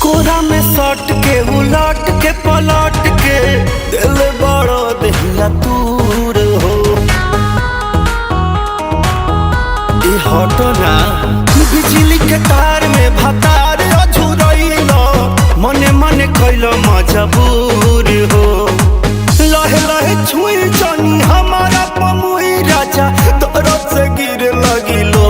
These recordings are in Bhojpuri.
कोरा में सट के उलट के पलट के दिल बड़ो दहिया दूर हो हटो ना बिजली के तार में भतार अझुरैलो मने मने कैलो मजबूर हो लहे लहे छुई जानी हमारा पमुई राजा तोरो से गिर लगिलो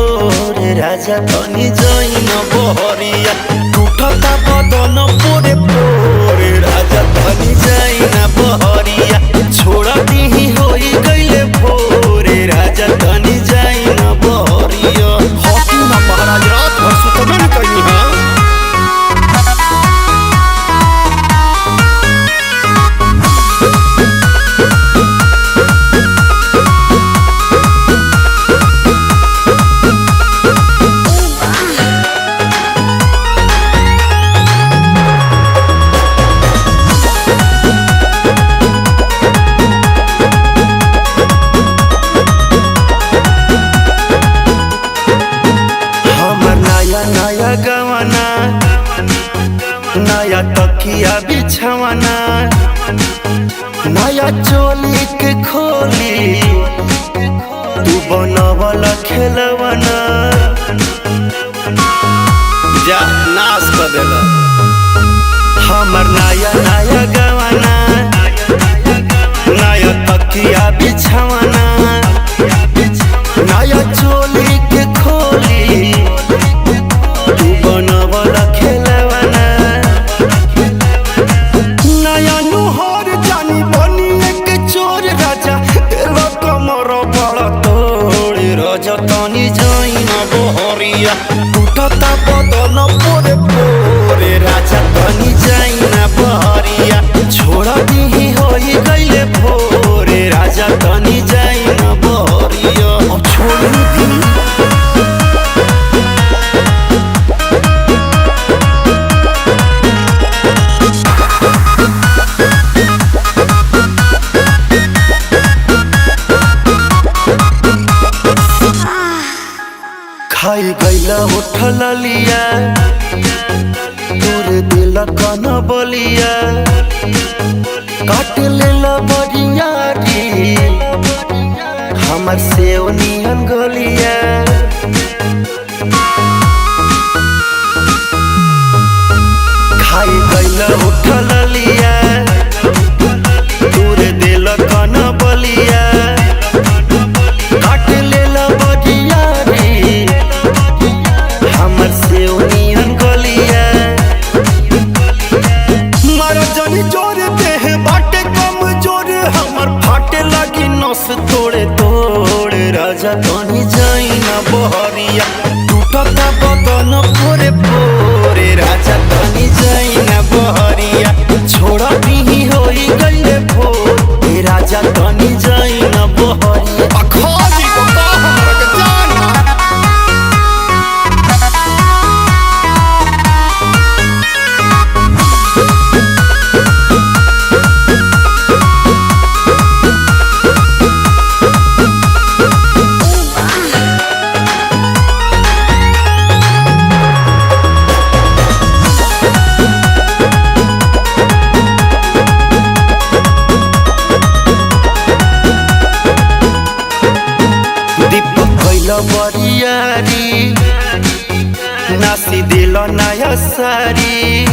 रे राजा तनी जाई न बहरिया टूटता बदन पोरे पोरे राजा तनी जाई न बहरिया छोड़ा दीही होई गइले भोरे राजा तनी जाई न बहरिया हॉकी ना महाराज रात भर सुतबे न कहीं हां नया गवाना नया तकिया बिछवाना नया चोली के खोली तू बनवल खेलवाना जा नाश कर देला हमर नया नया गवाना नया तकिया बिछवाना नया चोली के खोली बनवल खेलवाना नया नुहर जानी बनी एक चोर राजा दिल कमर बड़ तोड़ राजा तनी जाई न बहरिया टूटता बदन पोरे पोरे राजा तनी जाई न बहरिया छोड़ा दीही होई गइले भोरे राजा तनी जाई न बहरिया छोड़ दी खाई गईला उठल लिया तोरे दिल कन बलिया काट लेला बरियारी हमर सेव नियन गलिया खाई गईला उठल लिया तोरे दिल कन बलिया काट लेला बरियारी हमर से उनियन गलिया मारा जानी जोर देह बाटे कम जोर हमर फाटे लगी नस तोड़े तोड़ राजा तनी जाई न बहरिया टूटता बदन पोरे पोरे राजा तनी जाई न बहरिया छोड़ा दीही होई गइले भोर राजा तनी जाई न बहरिया अखाजी बता हमरा के जाना बरियारी नासी दिल नया सारी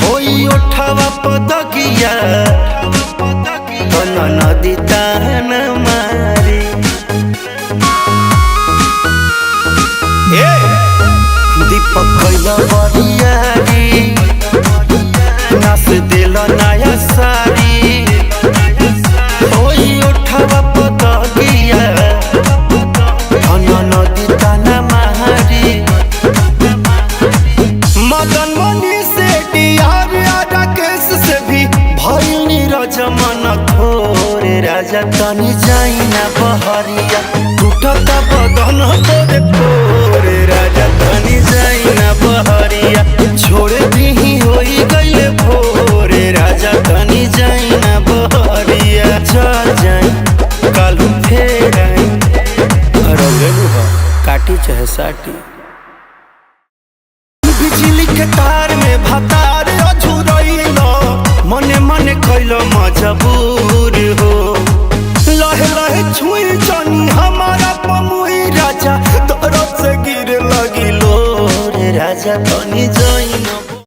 होई उठावा पदकिया नदी तान मारी दीपक कैला बरियारी नास दिल नया सारी होई उठावा पदकिया नदी ताना मारी मदन मनी से डियार राकेश से भी भइल नीरज राजा तनी जाई ना बहरिया टूटता बदन तोरे पोरे राजा तनी जाई ना बहरिया छोड़ दी होई गईले भोरे राजा तनी जाई ना बहरिया चल जाई कालू फेर आई रंगलू हो काटी चाहे साटी बिजली के तार में भतार अझुरइलो मने मने कइलो मजबूर हो लहे लहे छुई जानी हमारा पमुई राजा तरफ से गिर लगिलो रे राजा तनी